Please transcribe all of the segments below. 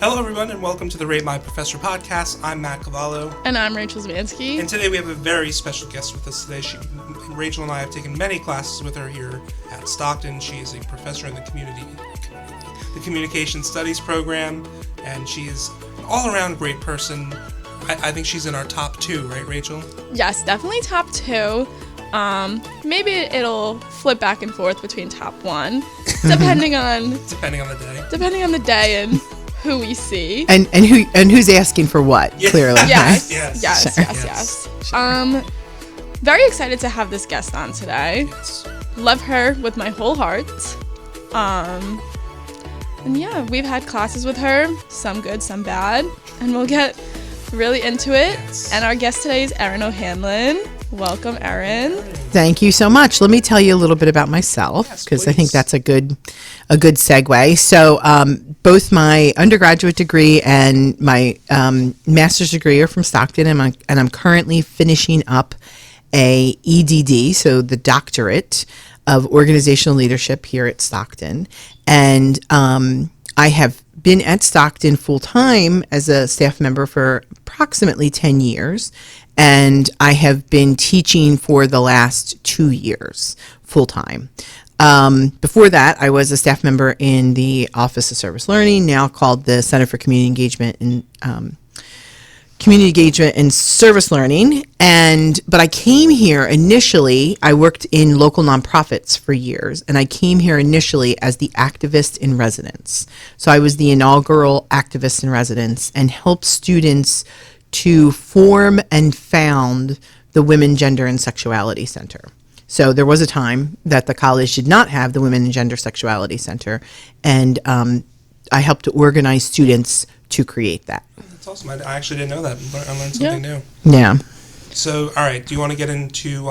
Hello, everyone, and welcome to the Rate My Professor podcast. I'm Matt Cavallo. And I'm Rachel Zmansky. And today we have a very special guest with us today. Rachel and I have taken many classes with her here at Stockton. She is a professor in the Communication Studies program, and she is an all-around great person. I think she's in our top 2, right, Rachel? Yes, definitely top 2. Maybe it'll flip back and forth between top 1, depending on the day and who we see. And who's asking for what, clearly. Yes. Sure. Very excited to have this guest on today. Yes. Love her with my whole heart. And yeah, we've had classes with her, some good, some bad, and we'll get really into it. Yes. And our guest today is Erin O'Hanlon. Welcome, Erin. Thank you so much. Let me tell you a little bit about myself, because I think that's a good segue. So both my undergraduate degree and my master's degree are from Stockton, and I'm currently finishing up a EDD, so the doctorate of organizational leadership here at Stockton. And I have been at Stockton full-time as a staff member for approximately 10 years. And I have been teaching for the last 2 years full-time. Before that, I was a staff member in the Office of Service Learning, now called the Center for Community Engagement and Service Learning. But I came here initially, I worked in local nonprofits for years, and I came here initially as the activist in residence. So I was the inaugural activist in residence and helped students to form and found the Women, Gender, and Sexuality Center. So there was a time that the college did not have the Women and Gender Sexuality Center, and I helped to organize students to create that. That's awesome. I actually didn't know that. I learned something new. Yeah. So, all right, do you want to get into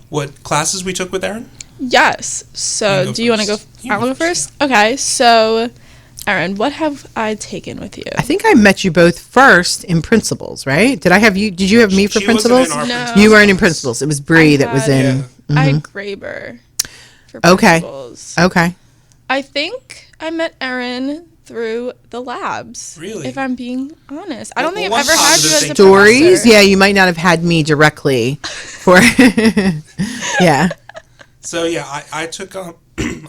what classes we took with Erin? Yes. So, do you want to go? I'll go first. Okay. So, Erin, what have I taken with you? I think I met you both first in principals, right? Did you have me for principals? No. You weren't in principals. It was Bree that was in. Yeah. Mm-hmm. I had Graber for principals. Okay. I think I met Erin through the labs. Really? If I'm being honest. I don't think Well, I've ever had you as a Stories? professor. Yeah, you might not have had me directly for. Yeah. So, yeah, I took,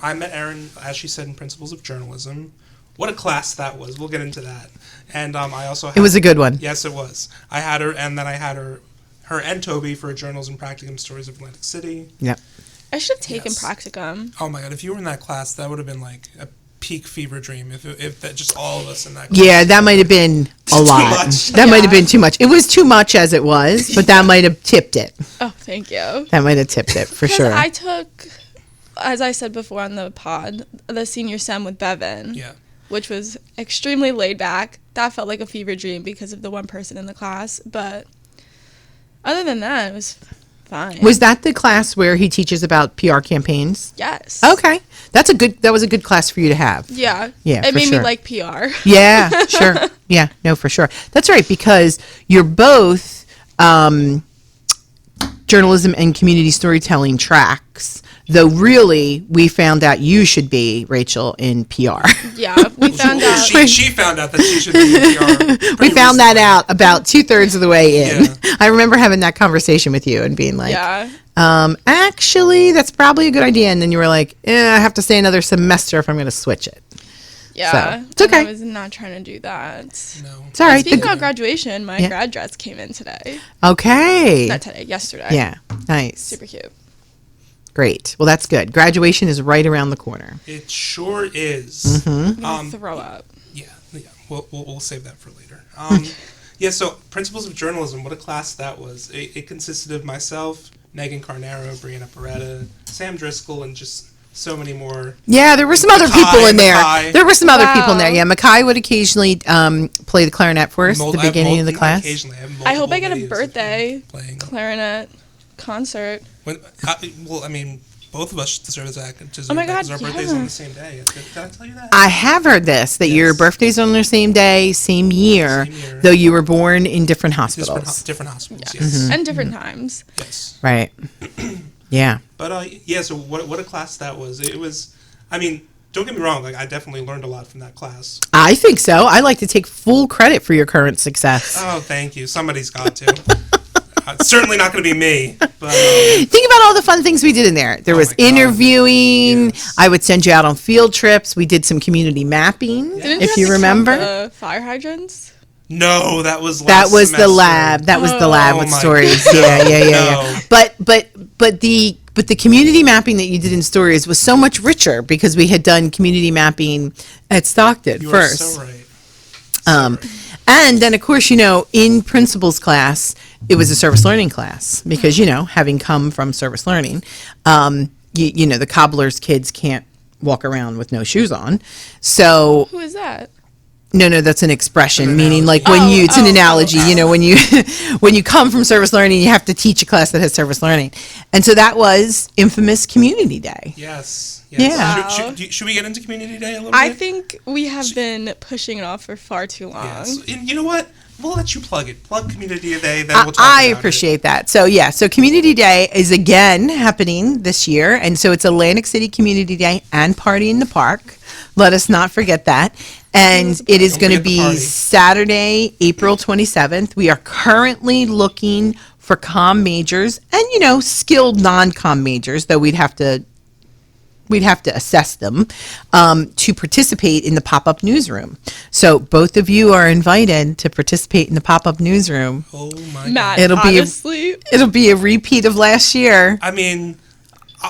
I met Erin, as she said, in Principles of Journalism. What a class that was. We'll get into that. And I also had... It was a good one. Yes, it was. I had her, and then I had her and Toby for Journalism Practicum Stories of Atlantic City. Yep. I should have taken practicum. Oh, my God. If you were in that class, that would have been like a peak fever dream. If that just all of us in that class. Yeah, that might have been a lot. Much. That might have been too much. It was too much as it was, but that might have tipped it. Oh, thank you. That might have tipped it, for sure. I took, as I said before on the pod, the senior sem with Bevan. Yeah. Which was extremely laid back. That felt like a fever dream because of the one person in the class. But other than that, it was fine. Was that the class where he teaches about PR campaigns? Yes. Okay. That was a good class for you to have. Yeah. Yeah, It for made sure. me like PR. Yeah, sure. Yeah, no, for sure. That's right, because you're both journalism and community storytelling tracks, though really we found out you should be, Rachel, in PR. Yeah, we found out. She found out that she should be in PR. We found that out about 2/3 of the way in. Yeah. I remember having that conversation with you and being like, Yeah. actually, that's probably a good idea. And then you were like, I have to stay another semester if I'm going to switch it. Yeah. So, it's okay. And I was not trying to do that. No. It's all right. Speaking about graduation, my grad dress came in today. Okay. Not today, yesterday. Yeah. Nice. Super cute. Great. Well, that's good. Graduation is right around the corner. It sure is. Mm-hmm. I'm gonna throw up. Yeah. We'll save that for later. Yeah, so Principles of Journalism, what a class that was. It consisted of myself, Megan Carnero, Brianna Peretta, Sam Driscoll, and just so many more. Yeah, there were some other people in there. Mackay. There were some other people in there. Yeah, Mackay would occasionally play the clarinet for us at the beginning of the class. Occasionally. I hope I get a videos of birthday him playing. clarinet concert. Both of us deserve that. Oh my God, because our birthdays yeah. on the same day. Did I tell you that? I have heard this, that your birthdays are on the same day, same year, though you were born in different hospitals. Different hospitals, Yes. yes. And different times. Right. Yeah. But, so what a class that was. It was, don't get me wrong. Like, I definitely learned a lot from that class. I think so. I like to take full credit for your current success. Oh, thank you. Somebody's got to. It's certainly not going to be me. But think about all the fun things we did in there. There was interviewing. Yes. I would send you out on field trips. We did some community mapping, if you remember. The fire hydrants? No, that was the lab. That was the lab with stories. Yeah. But the community mapping that you did in stories was so much richer because we had done community mapping at Stockton first. You are so right. And then, of course, in principal's class, it was a service learning class because, having come from service learning, the cobbler's kids can't walk around with no shoes on. So who is that? No, that's an expression, meaning like when it's an analogy, when you when you come from service learning, you have to teach a class that has service learning. And so that was infamous Community Day. Yes. Yeah. Wow. Should we get into Community Day a little bit? I think we have been pushing it off for far too long. Yes. And you know what? We'll let you plug it. Plug Community Day, then we'll talk about I appreciate that. So, so Community Day is again happening this year. And so it's Atlantic City Community Day and Party in the Park. Let us not forget that. And it is going to be Saturday, April 27th. We are currently looking for comm majors and, skilled non-comm majors, though we'd have to assess them, to participate in the pop-up newsroom. So both of you are invited to participate in the pop-up newsroom. Oh my Matt, God. It'll be a repeat of last year. I mean,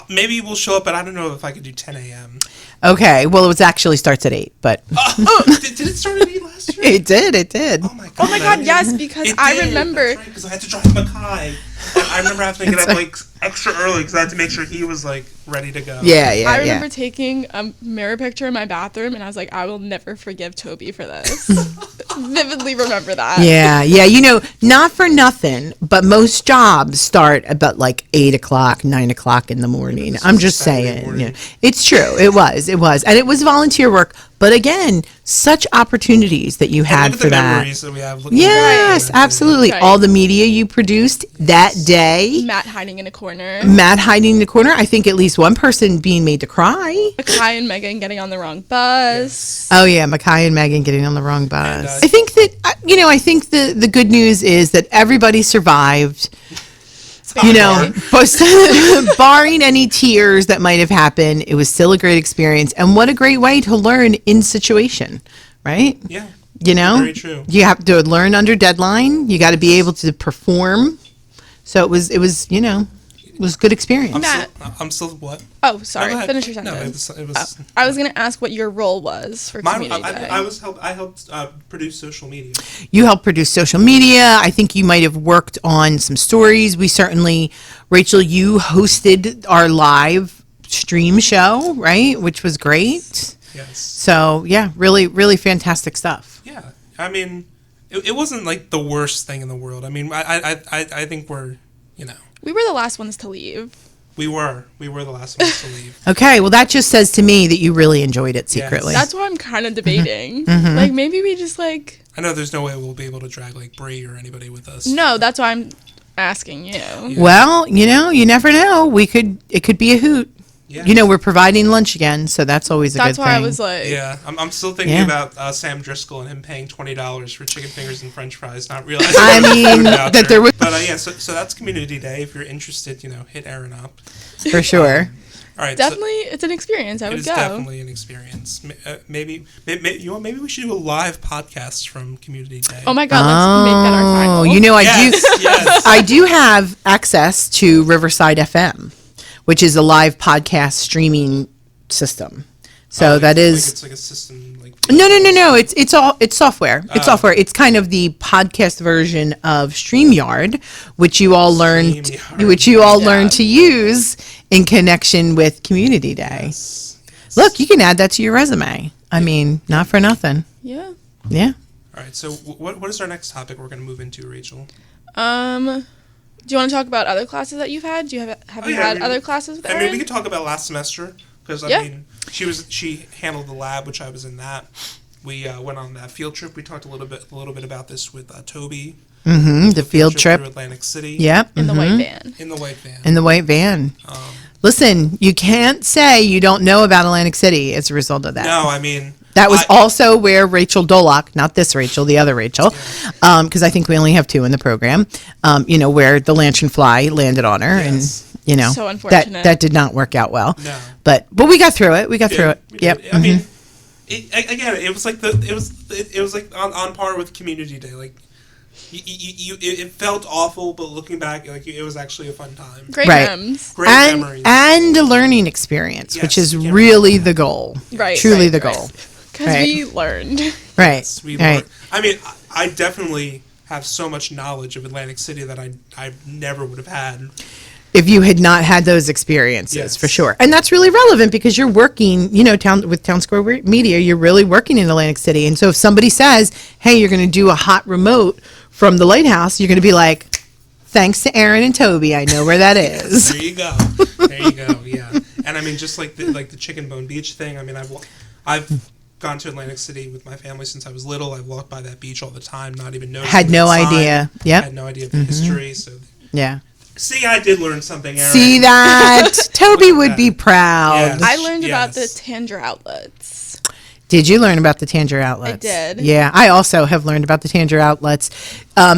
maybe we'll show up, but I don't know if I could do 10 a.m. Okay, well, it actually starts at 8, but... Did it start at 8 last year? It did. Oh my God, yes, because I remember... That's right, because I had to drive Mackay. I remember having to get up, extra early because I had to make sure he was, ready to go. Yeah. I remember taking a mirror picture in my bathroom, and I was like, I will never forgive Toby for this. Vividly remember that. Yeah. Not for nothing, but most jobs start about 8 o'clock, 9 o'clock in the morning. I'm just saying. Yeah. It's true. It was. And it was volunteer work. But again, such opportunities that you had for that. Memories that we have. Yes, absolutely. Right. All the media you produced that day. Matt hiding in a corner. I think at least one person being made to cry. Mackay and Megan getting on the wrong bus. Yes. Oh yeah, Mackay and Megan getting on the wrong bus. I think that I think the good news is that everybody survived. Barring any tears that might have happened, it was still a great experience. And what a great way to learn in situation, right? Yeah. Very true. You have to learn under deadline. You got to be able to perform. So it was a good experience. I'm still what? Oh, sorry. Finish your sentence. No, it was. I was going to ask what your role was for Community Day. I helped produce social media. You helped produce social media. I think you might have worked on some stories. We certainly, Rachel, you hosted our live stream show, right? Which was great. Yes. So, yeah, really, really fantastic stuff. Yeah. I mean, it wasn't the worst thing in the world. I mean, I think we're, We were the last ones to leave. We were the last ones to leave. Okay, well, that just says to me that you really enjoyed it secretly. Yes. That's what I'm kind of debating. Mm-hmm. Maybe we just I know there's no way we'll be able to drag Bree or anybody with us. No, that's why I'm asking you. Yeah. Well, you never know. It could be a hoot. Yeah. We're providing lunch again, so that's always a good thing. That's why I was like... Yeah, I'm still thinking about Sam Driscoll and him paying $20 for chicken fingers and french fries, not realizing that there was... But so that's Community Day. If you're interested, hit Erin up. For sure. All right. Definitely, it's an experience. I would go. It is definitely an experience. Maybe we should do a live podcast from Community Day. Oh my God, let's make that our final. Yes. I do have access to Riverside FM, which is a live podcast streaming system. So that is... it's like a system... No. It's software. It's software. It's kind of the podcast version of StreamYard, which you all learned to use in connection with Community Day. Yes. Look, you can add that to your resume. I mean, not for nothing. Yeah. Yeah. All right. So what is our next topic we're going to move into, Rachel? Do you want to talk about other classes that you've had? Have you had other classes with Erin? I mean, we could talk about last semester because I mean, she handled the lab, which I was in that. We went on that field trip. We talked a little bit about this with Toby. Mm-hmm. The field trip through Atlantic City. Yep. In the white van. In the white van. In the white van. Listen, you can't say you don't know about Atlantic City as a result of that. No, I mean... That was also where Rachel Dolock, not this Rachel, the other Rachel, because I think we only have 2 in the program, where the lantern fly landed on her. Yes. And, So unfortunate. that did not work out well. No. But we got through it. Yep. I mean, it was like it was like on par with Community Day. Like, it felt awful, but looking back, like it was actually a fun time. Great Right. memes. Great memories. And a learning experience, Yes, which is you can't really forget the goal. Right. Truly right, the right. goal. Because Right. we learned. Right. We right. were, I mean, I definitely have so much knowledge of Atlantic City that I never would have had. If you had not had those experiences, Yes. for sure. And that's really relevant because you're working, with Town Square Media, you're really working in Atlantic City. And so if somebody says, hey, you're going to do a hot remote from the Lighthouse, you're going to be like, thanks to Erin and Toby, I know where that is. There you go. There you go. Yeah. And I mean, just like the Chicken Bone Beach thing. I mean, I've gone to Atlantic City with my family since I was little. I've walked by that beach all the time, not even noticing. Had no the sign. idea. Yep. Had no idea of the history. So Yeah. see, I did learn something, Erin. See that? Toby would be proud. Yes. I learned about the Yes. Tanger outlets. Did you learn about the Tanger outlets? I did. Yeah, I also have learned about the Tanger outlets,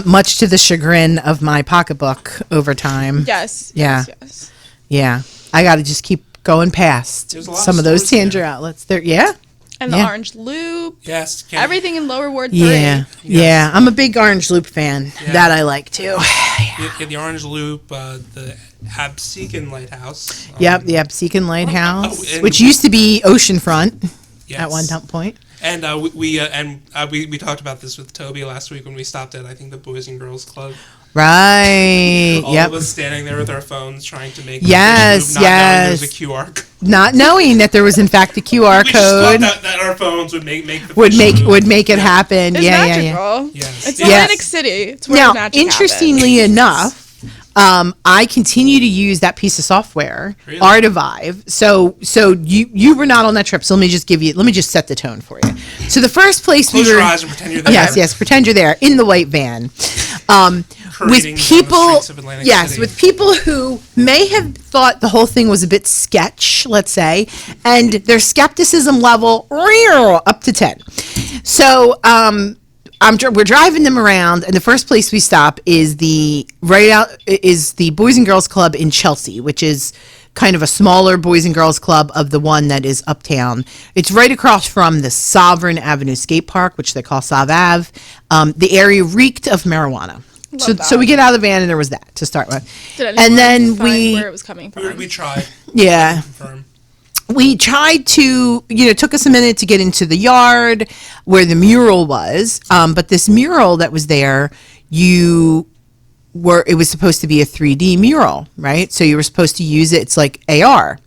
much to the chagrin of my pocketbook over time. Yes. Yeah. Yes. Yeah, I got to just keep going past There's a lot some of of those stores Tanger there. outlets. There, yeah. And the Yeah. Orange Loop. Yes. Everything in Lower Ward 3. Yeah, yeah. I'm a big Orange Loop fan. Yeah. That I like too. The Orange Loop, the Absecon Lighthouse. Yep, the Absecon Lighthouse, Oh, and- which used to be oceanfront Yes. at one point. And we talked about this with Toby last week when we stopped at, I think, the Boys and Girls Club. Right. All Yep. of us standing there with our phones trying to make Yes, the move, not knowing there was yes. a QR code. Not knowing that there was in fact a QR We just thought code that our phones would make the would fish make move. would make it happen. It's Yeah, yeah, yeah. magical. Yes. It's Yes. Atlantic City. It's where Now, magic interestingly happens. enough, I continue to use that piece of software, Really? Artivive. So you were not on that trip. So let me just set the tone for you. So the first place Close we were, your eyes and pretend you're there. yes, pretend you're there in the white van. With Parading down the people, streets of Atlantic yes, City. with people who may have thought the whole thing was a bit sketch, let's say, and their skepticism level up to 10. So we're driving them around, and the first place we stop is the Boys and Girls Club in Chelsea, which is kind of a smaller Boys and Girls Club of the one that is uptown. It's right across from the Sovereign Avenue Skate Park, which they call Sav Ave. The area reeked of marijuana. So we get out of the van, and there was that to start with. Did anyone And then find where it was coming from? We tried. Yeah. Confirm. We tried to, it took us a minute to get into the yard where the mural was. But this mural that was there, it was supposed to be a 3D mural, right? So you were supposed to use it. It's like AR.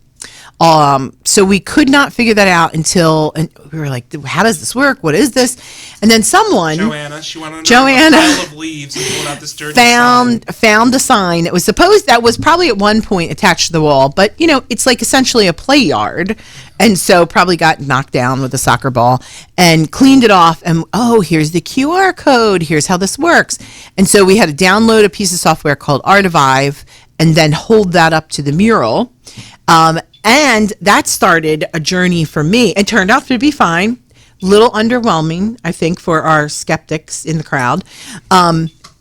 So we could not figure that out until, and we were like, how does this work? What is this? And then someone She went on a pile of leaves and pulled out this dirty sign. found a sign that was probably at one point attached to the wall, but it's like essentially a play yard, and so probably got knocked down with a soccer ball and cleaned it off, and here's the QR code, here's how this works. And so we had to download a piece of software called Artivive and then hold that up to the mural. And that started a journey for me. It turned out to be fine. Little underwhelming, I think, for our skeptics in the crowd.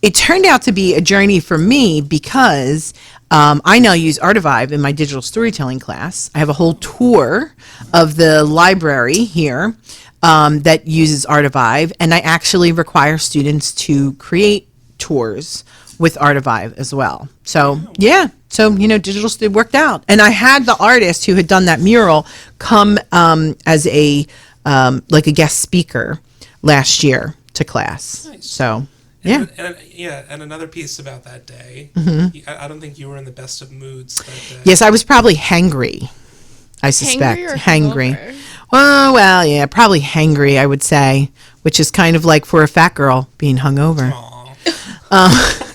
It turned out to be a journey for me because I now use Artivive in my digital storytelling class. I have a whole tour of the library here that uses Artivive, and I actually require students to create tours with Artivive as well. So, yeah. So, digital it worked out. And I had the artist who had done that mural come as a guest speaker last year to class. Nice. So, yeah. And another piece about that day. I don't think you were in the best of moods that day. Yes, I was probably hangry, I suspect. Hangry or Hangry. hungover? Well, yeah, probably hangry, I would say, which is kind of like for a fat girl being hungover. Aw.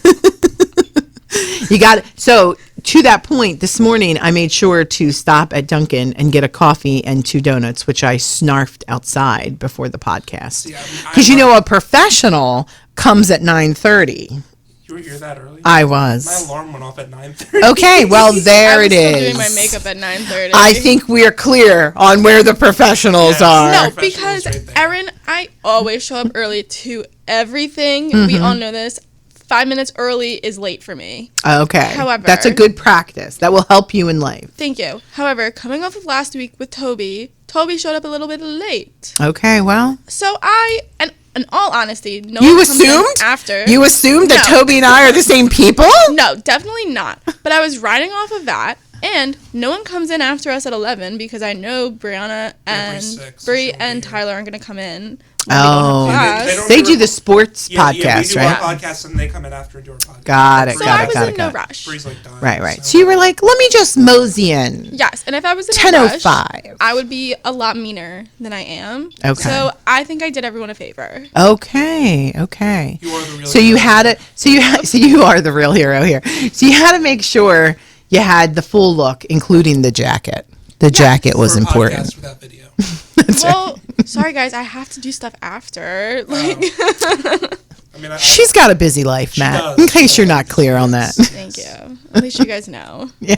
You got it. So to that point, this morning I made sure to stop at Dunkin' and get a coffee and 2 donuts, which I snarfed outside before the podcast. Yeah, Because a professional comes at 9:30. You were here that early? I was. My alarm went off at 9:30. Okay, well, there it I was still is. doing my makeup at 9:30. I think we're clear on where the professionals are. No, Professionals because right there. Erin, I always show up early to everything. We all know this. 5 minutes early is late for me. Okay. However, that's a good practice. That will help you in life. Thank you. However, coming off of last week with Toby showed up a little bit late. Okay, well. So and in all honesty, no You one comes in assumed? after. You assumed that No. Toby and I are the same people? No, definitely not. But I was riding off of that, and no one comes in after us at 11 because I know Brianna and Bree and Tyler aren't going to come in. Oh, they do the sports podcast, we do right? our podcast and they come in after and do our podcast. Got it, So got I it, was got in it, no got it. rush. Bree's like dying, Right. So you were like, let me just mosey in. Yes, and if I was in a rush, 10:05. I would be a lot meaner than I am. Okay. So I think I did everyone a favor. Okay. You are the real So you had it. So you are the real hero here. So you had to make sure you had the full look, including the jacket. The jacket was for a important. podcast without video. Well, sorry guys, I have to do stuff after. Like, I mean, She's got a busy life, Matt. does. In case you're not clear on that. thank you. At least you guys know. Yeah.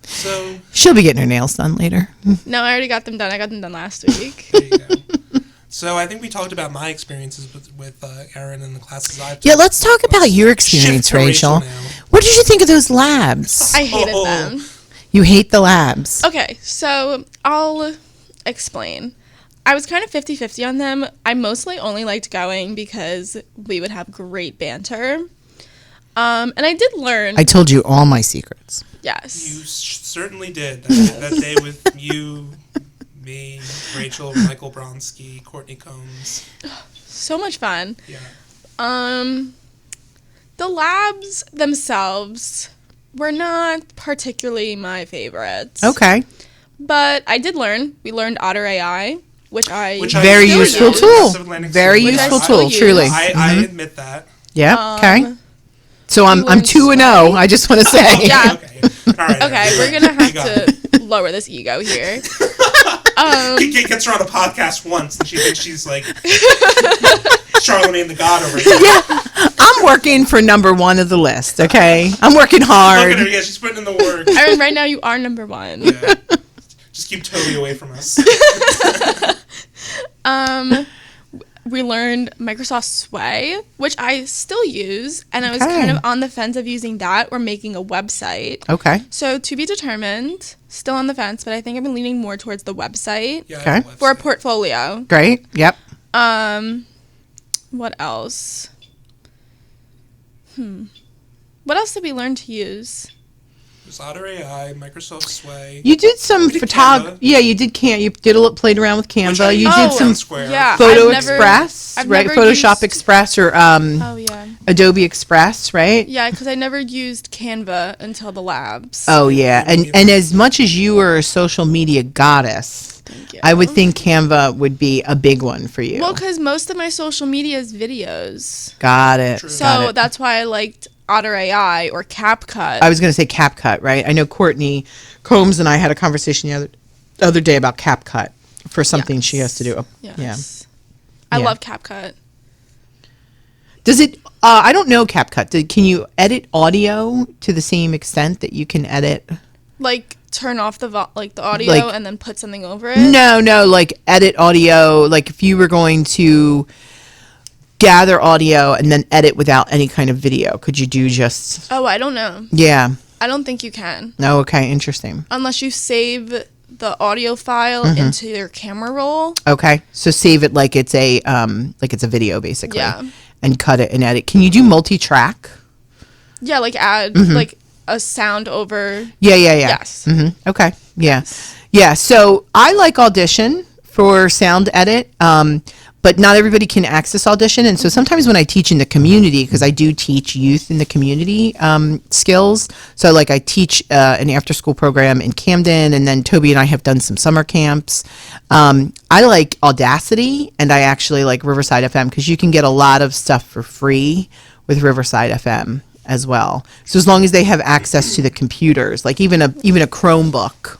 So She'll be getting her nails done later. No, I already got them done. I got them done last week. there you go. So I think we talked about my experiences with Erin and the classes I've taught. Yeah, let's talk about your Shift experience, to Rachel. now. What did you think of those labs? I hated them. You hate the labs. Okay, so I'll explain. I was kind of 50-50 on them. I mostly only liked going because we would have great banter. And I did learn. I told you all my secrets. Yes. You certainly did. That day with you, me, Rachel, Michael Bronsky, Courtney Combs. So much fun. Yeah. The labs themselves were not particularly my favorites. Okay. But I did learn. We learned Otter AI, which I Very still useful use. tool. Atlantic Very City. Which I useful still tool, use. truly. I admit that. Yeah. Okay. we So I'm learned 2-0. I just want to say. Yeah. Okay. All right. Okay, we're gonna have to lower this ego here. Kate gets her on a podcast once and she thinks she's like Charlemagne the God over here. Yeah. I'm working for number one of the list. Okay. I'm working Look hard. at her. Yeah, she's putting in the work. Erin, right now you are number one. Yeah. Just keep Toby away from us. We learned Microsoft Sway, which I still use, and I was Okay. kind of on the fence of using that or making a website. Okay. So to be determined, still on the fence, but I think I've been leaning more towards the website Yeah, Okay. for a portfolio. Great. Yep. What else? What else did we learn to use? There's Otter AI, Microsoft Sway. You did some did photography. Canva. Yeah, you did You did played around with Which I Canva. You use did in some Square. Yeah, Photo I've never- Express, I've right? never Photoshop used- Express or Oh, yeah. Adobe Express, right? Yeah, because I never used Canva until the labs. Oh yeah, and as much as you are a social media goddess, Thank you. I would think Canva would be a big one for you. Well, because most of my social media is videos. Got it. True. So Got it. that's why I liked Otter AI or CapCut. I was going to say CapCut, right? I know Courtney Combs and I had a conversation the other day about CapCut for something she has to do. Yes. I Yeah. love CapCut. Does it? I don't know CapCut. Can you edit audio to the same extent that you can edit? Like turn off the the audio Like- and then put something over it. No, like edit audio. Like if you were going to gather audio and then edit without any kind of video, could you do just? Oh, I don't know. Yeah. I don't think you can. Oh, okay. Interesting. Unless you save the audio file Mm-hmm. into your camera roll. Okay. So save it like it's a video basically. Yeah. And cut it and edit. Can you do multi-track? Yeah, like add Mm-hmm. like a sound over. Yeah. Yes. Okay. Yeah. Yeah. So I like Audition for sound edit, but not everybody can access Audition. And so sometimes when I teach in the community, because I do teach youth in the community skills. So like I teach an after school program in Camden, and then Toby and I have done some summer camps. I like Audacity, and I actually like Riverside FM because you can get a lot of stuff for free with Riverside FM as well. So as long as they have access to the computers, like even a Chromebook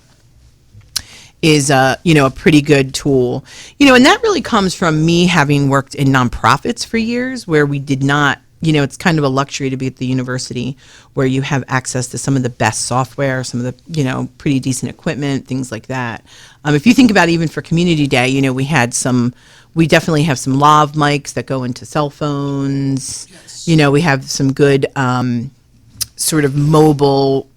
is a pretty good tool. And that really comes from me having worked in nonprofits for years where we did not it's kind of a luxury to be at the university where you have access to some of the best software, some of the, pretty decent equipment, things like that. If you think about even for Community Day, we definitely have some lav mics that go into cell phones. Yes. We have some good sort of mobile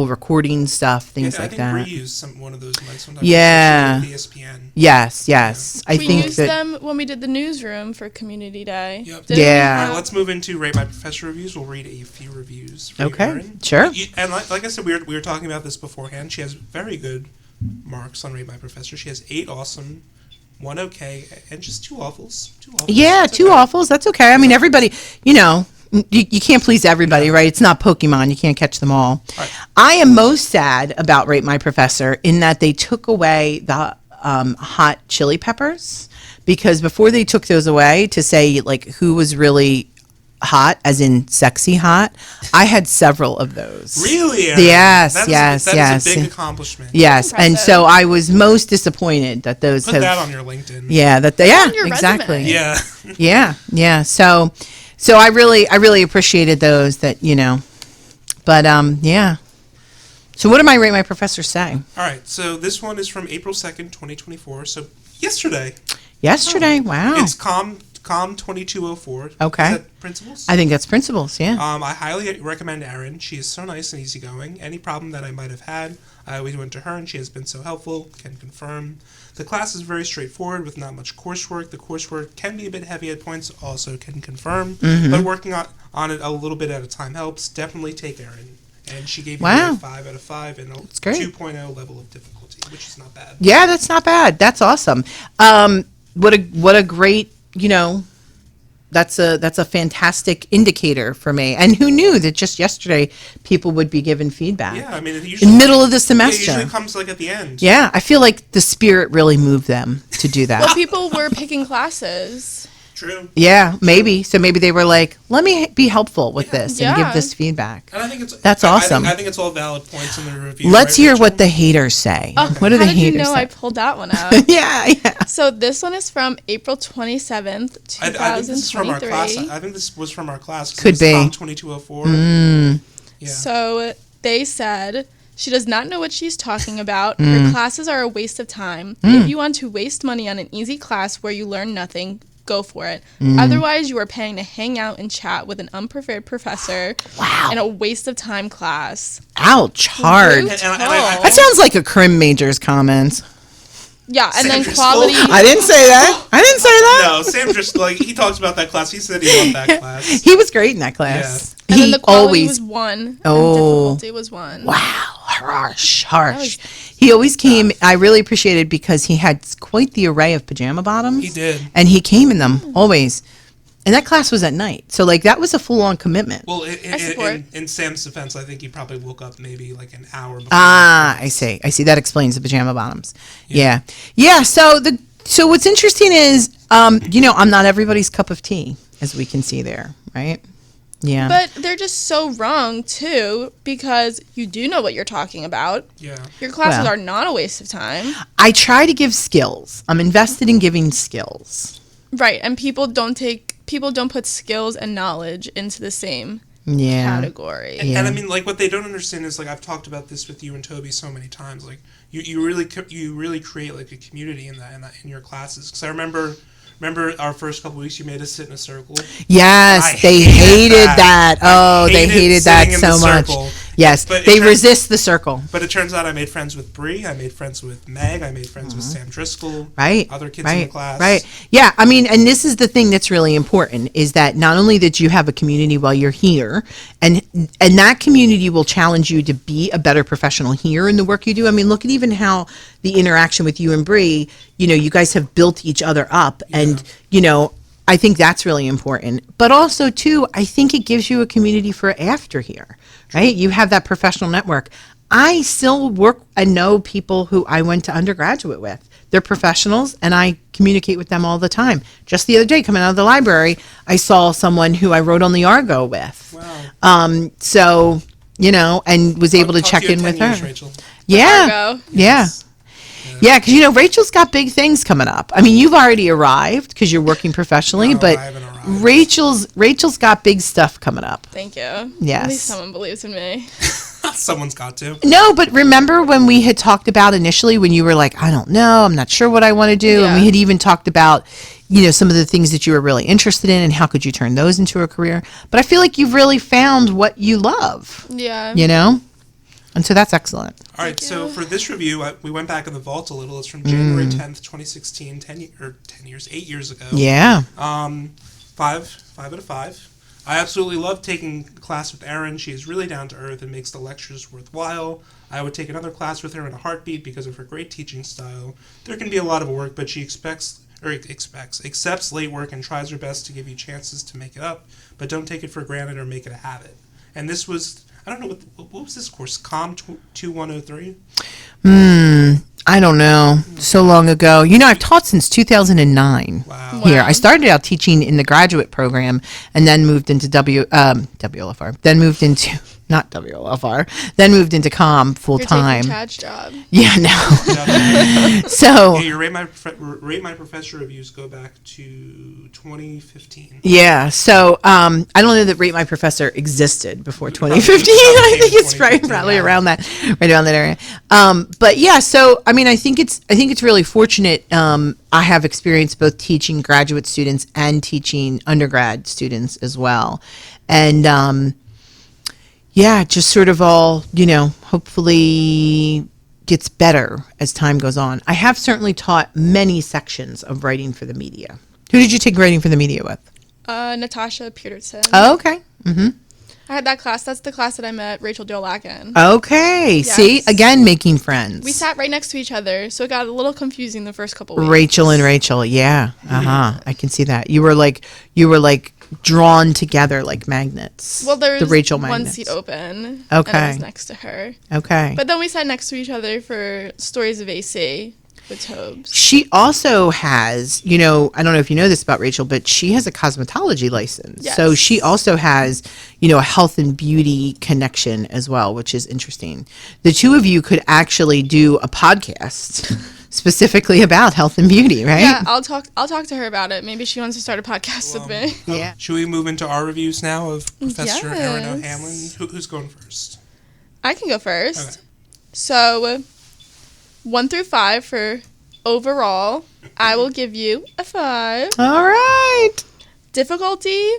recording stuff, things like that. I think we use one of those mics sometimes. Yeah. Especially with ESPN. Yes. I we think used that them when we did the newsroom for Community Day. Yep. Didn't we Yeah. All have- right, let's move into Rate My Professor reviews. We'll read a few reviews. For you, Okay, Erin. sure. And like I said, we were talking about this beforehand. She has very good marks on Rate My Professor. She has 8 awesome, 1 okay, and just 2 awfuls. 2 awfuls. Yeah, That's 2 okay. awfuls. That's okay. I mean, everybody, you can't please everybody, right? It's not Pokemon. You can't catch them all. Right. I am most sad about Rate My Professor in that they took away the hot chili peppers, because before they took those away to say like who was really hot, as in sexy hot, I had several of those. Really, Erin? Yes, That yes. is a big accomplishment. Yes, and Impressive. so I was most disappointed that those Put have. that on your LinkedIn. Yeah, on your exactly. resume. Yeah. Yeah. So I really appreciated those that, but yeah. So what did my Rate My Professor say? All right. So this one is from April 2nd, 2024. So yesterday. Yesterday. Wow. It's Calm 2204. Okay. Is that principles? I think that's principles. Yeah. I highly recommend Erin. She is so nice and easygoing. Any problem that I might have had, I always went to her, and she has been so helpful. Can confirm. The class is very straightforward with not much coursework. The coursework can be a bit heavy at points, also can confirm. But working on it a little bit at a time helps. Definitely take Erin. And she gave you Wow. a 5 out of 5 and a great. 2.0 level of difficulty, which is not bad. Yeah, that's not bad. That's awesome. What a great, that's a fantastic indicator for me. And who knew that just yesterday people would be given feedback? Yeah, I mean, it usually, In the middle of the yeah, it semester. usually comes like at the end. Yeah, I feel like the spirit really moved them to do that. Well, people were picking classes. True. Yeah, maybe. So maybe they were like, let me be helpful with this and give Yeah. this feedback. And I think it's That's awesome. I think it's all valid points in the review. Let's right, hear Rachel? what the haters say. What do How the did you haters know say? I pulled that one out? yeah. So this one is from April 27th, I think this is from our class. 2023. I think this was from our class. 'Cause Could it's be. Tom 2204. Yeah. So they said she does not know what she's talking about. Her classes are a waste of time. If you want to waste money on an easy class where you learn nothing, go for it. Otherwise, you are paying to hang out and chat with an unprepared professor in a waste of time class. Ouch, hard. Rude. That sounds like a crim major's comments. Yeah, and then Sandra quality. Stoll. I didn't say that. I didn't say that. No, Sam just he talks about that class. He said he loved that class. He was great in that class. And then He the quality always was 1. Oh. And difficulty was 1. Wow, harsh. was He always came. I really appreciated because he had quite the array of pajama bottoms. He did. and he came in them always. And that class was at night, so like that was a full-on commitment. Well, I support. in Sam's defense, I think he probably woke up maybe like an hour before. I see. That explains the pajama bottoms. Yeah. So what's interesting is, I'm not everybody's cup of tea, as we can see there, right? Yeah. But they're just so wrong, too, because you do know what you're talking about. Yeah. Your classes Well. are not a waste of time. I try to give skills. I'm invested in giving skills. Right, and people don't put skills and knowledge into the same Yeah. category. And I mean, like, what they don't understand is, like, I've talked about this with you and Toby so many times. Like, you really create like a community in in your classes. Because I remember our first couple weeks, you made us sit in a circle. Yes, they hated that. Oh, they hated that sitting in the so much. circle. Yes, But they it turns- resist the circle. But it turns out I made friends with Bree. I made friends with Meg. I made friends with Sam Driscoll. Right. Other kids in the class. Right. Yeah. I mean, and this is the thing that's really important is that not only that you have a community while you're here, and that community will challenge you to be a better professional here in the work you do. I mean, look at even how the interaction with you and Bree, you guys have built each other up, and I think that's really important. But also, too, I think it gives you a community for after here, right? You have that professional network. I still work and know people who I went to undergraduate with. They're professionals, and I communicate with them all the time. Just the other day, coming out of the library, I saw someone who I wrote on the Argo with. Wow. So, and was able to check in with her. Rachel. Yeah. Argo. Yeah. Yeah, because, you know, Rachel's got big things coming up. I mean, you've already arrived because you're working professionally, No, but I haven't arrived. Rachel's got big stuff coming up. Thank you. Yes. At least someone believes in me. Someone's got to. No, but remember when we had talked about initially when you were like, I don't know, I'm not sure what I want to do. And Yeah. we had even talked about, you know, some of the things that you were really interested in and how could you turn those into a career. But I feel like you've really found what you love, Yeah. you know? And so that's excellent. All right, Thank so you. for this review, we went back in the vault a little. It's from January 10th, 2016, 8 years ago. Yeah. 5 out of 5. I absolutely love taking class with Erin. She is really down to earth and makes the lectures worthwhile. I would take another class with her in a heartbeat because of her great teaching style. There can be a lot of work, but she accepts late work and tries her best to give you chances to make it up, but don't take it for granted or make it a habit. And this was, I don't know, what was this course? COM 2103? I don't know. So long ago. You know, I've taught since 2009. Wow. Here. Wow. I started out teaching in the graduate program and then moved into WLFR. Then moved into, not WLFR, then moved into COM full You're time. taking Chad's job. Yeah, no. So, Yeah, your Rate My Professor reviews go back to 2015. yeah. So, I don't know that Rate My Professor existed before 2015. I think it's probably around that, right around that area. But yeah, so, I mean, I think it's really fortunate. I have experience both teaching graduate students and teaching undergrad students as well. And, yeah, just sort of all, you know, hopefully gets better as time goes on. I have certainly taught many sections of writing for the media. Who did you take writing for the media with? Natasha Peterson. Oh, okay. Mm-hmm. I had that class. That's the class that I met Rachel Diolack in. Okay. Yes. See, again, making friends. We sat right next to each other, so it got a little confusing the first couple weeks. Rachel and Rachel. Yeah. Uh-huh. I can see that. You were like drawn together like magnets. Well, there was the Rachel one magnets. seat open. Okay. And I was next to her. Okay. But then we sat next to each other for Stories of AC with Tobes. She also has, you know, I don't know if you know this about Rachel, but she has a cosmetology license. Yes. So she also has, you know, a health and beauty connection as well, which is interesting. The two of you could actually do a podcast specifically about health and beauty, right? Yeah, I'll talk to her about it. Maybe she wants to start a podcast with me. Yeah. Should we move into our reviews now of Professor Erin Yes. O'Hanlon? Who's going first? I can go first. Okay. So, 1 through 5 for overall, I will give you a 5. All right. Difficulty,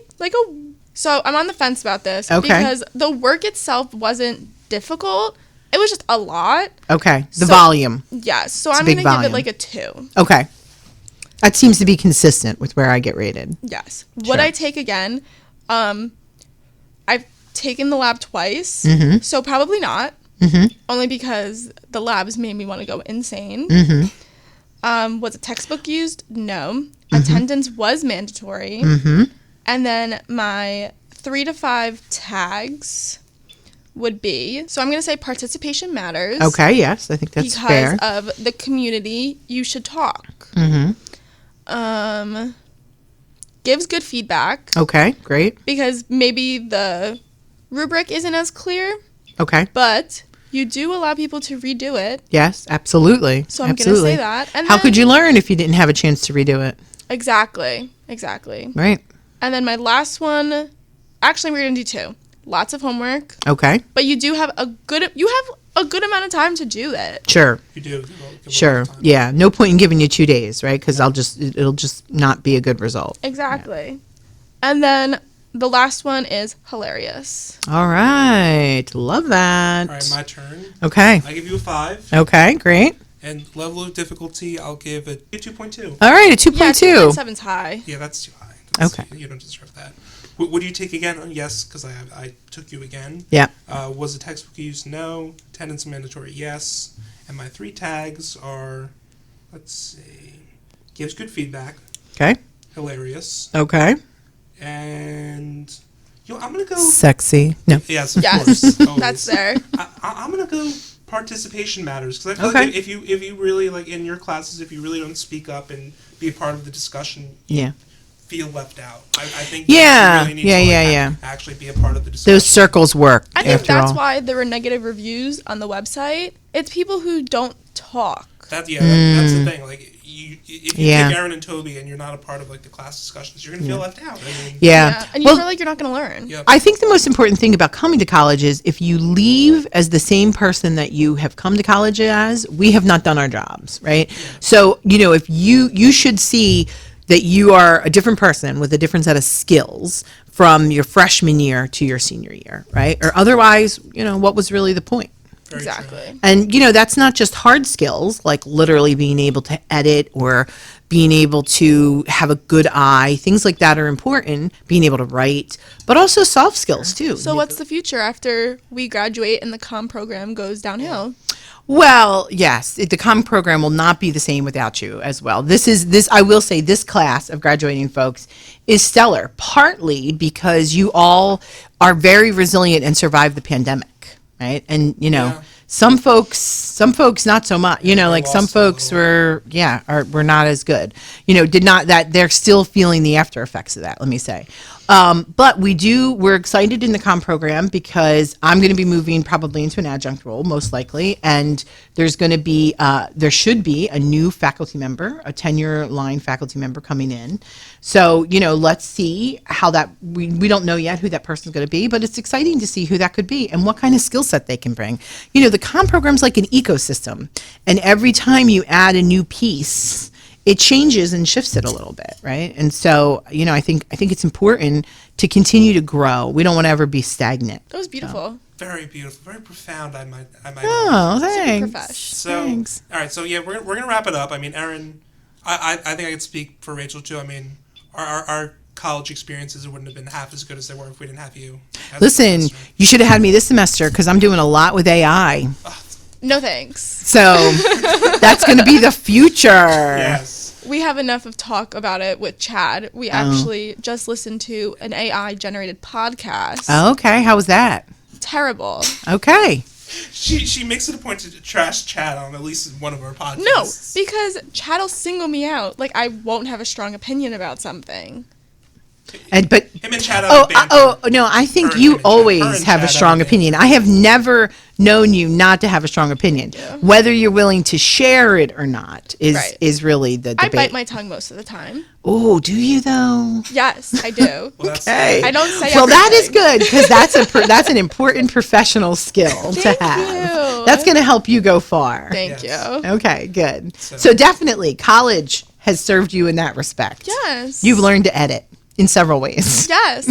so I'm on the fence about this Okay. because the work itself wasn't difficult. It was just a lot. Okay. The So- volume. Yes, so a I'm big going to give volume. it like a 2. Okay. That seems to be consistent with where I get rated. Yes. Sure. Would I take again? I've taken the lab twice, Mm-hmm. so probably not. Mm-hmm. Only because the labs made me want to go insane. Mm-hmm. Was a textbook used? No. Attendance was mandatory. Mm-hmm. And then my 3 to 5 tags would be, so I'm going to say participation matters. Okay, yes. I think that's because fair. of the community, you should talk. Mm-hmm. Gives good feedback Okay, great. because maybe the rubric isn't as clear, Okay. but you do allow people to redo it. Yes, absolutely. So I'm going to Absolutely. say that. And How then- could you learn if you didn't have a chance to redo it? Exactly. Right. And then my last one, actually we're going to do 2. Lots of homework, Okay. but you have a good amount of time to do it. Sure. You do. Give a little Sure. time. Yeah. No point in giving you 2 days, right? Because it'll just not be a good result. Exactly. And then the last one is hilarious. All right. Love that. All right, my turn. Okay. I give you a 5. Okay. Great. And level of difficulty, I'll give it a 2.2. All right. A Yeah, 2.2. 2.7's high. Yeah, that's too high. Okay. You don't deserve that. Would you take again? Yes, because I took you again. Yeah. Was the textbook used? No. Attendance mandatory? Yes. And my 3 tags are, let's see, gives good feedback, Okay. hilarious, Okay. and I'm gonna go. Sexy. No. Yes, of Yes, course. Always. that's there. I'm gonna go participation matters because I feel Okay. like if you really like in your classes, if you really don't speak up and be a part of the discussion, Yeah. feel left out. I think Yeah. you really need Yeah, to yeah. actually be a part of the discussion. Those circles work. I think after that's all. why there were negative reviews on the website. It's people who don't talk. That's the thing. Like if you take Erin and Toby and you're not a part of like the class discussions, you're gonna feel left out. I mean, and you feel like you're not gonna learn. Yep. I think the most important thing about coming to college is if you leave as the same person that you have come to college as, we have not done our jobs, right? Yeah. So, if you should see that you are a different person with a different set of skills from your freshman year to your senior year, right? Or otherwise, what was really the point? Very exactly. True. And, that's not just hard skills, like literally being able to edit or being able to have a good eye. Things like that are important, being able to write, but also soft skills too. So what's the future after we graduate and the comm program goes downhill? Well, yes, the comm program will not be the same without you as well. I will say this class of graduating folks is stellar, partly because you all are very resilient and survived the pandemic. Right. And, some folks not so much, like some folks were not as good, they're still feeling the after effects of that, let me say. But we're excited in the comm program because I'm going to be moving probably into an adjunct role, most likely. And there should be a new faculty member, a tenure line faculty member coming in. So, let's see how that, we don't know yet who that person's going to be, but it's exciting to see who that could be and what kind of skill set they can bring. The comm program's like an ecosystem. And every time you add a new piece, it changes and shifts it a little bit, right? And so, I think it's important to continue to grow. We don't want to ever be stagnant. That was beautiful. Very beautiful, very profound. I might. Oh, thanks. Super profesh. So, thanks. All right. So yeah, we're gonna wrap it up. I mean, Erin, I think I could speak for Rachel too. I mean, our college experiences wouldn't have been half as good as they were if we didn't have you. Listen, you should have had me this semester because I'm doing a lot with AI. No thanks. So that's going to be the future. Yes. We have enough of talk about it with Chad. We actually just listened to an AI generated podcast. Oh, okay. How was that? Terrible. Okay. She makes it a point to trash Chad on at least one of our podcasts. No, because Chad will single me out. Like I won't have a strong opinion about something. But him and Chad no, I think you always have a strong opinion. I have never known you not to have a strong opinion. Yeah. Whether you're willing to share it or not is really the debate. I bite my tongue most of the time. Oh, do you though? Yes, I do. Okay. I don't say well, everything. That is good because that's an important professional skill to have. You. That's going to help you go far. Thank you. Okay, good. So definitely college has served you in that respect. Yes. You've learned to edit in several ways. Yes.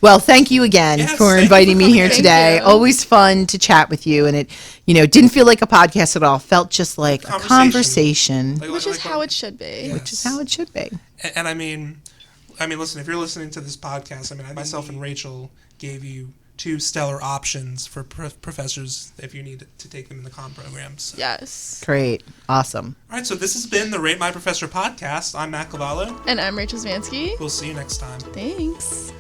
Well, thank you again for inviting me here today. Always fun to chat with you, and it, didn't feel like a podcast at all. Felt just like a conversation, which is how it should be. Yes. Which is how it should be. And I mean, listen, if you're listening to this podcast, myself and Rachel gave you 2 stellar options for professors if you need to take them in the comm programs. So. Yes. Great. Awesome. All right, so this has been the Rate My Professor podcast. I'm Matt Cavallo. And I'm Rachel Zmansky. We'll see you next time. Thanks.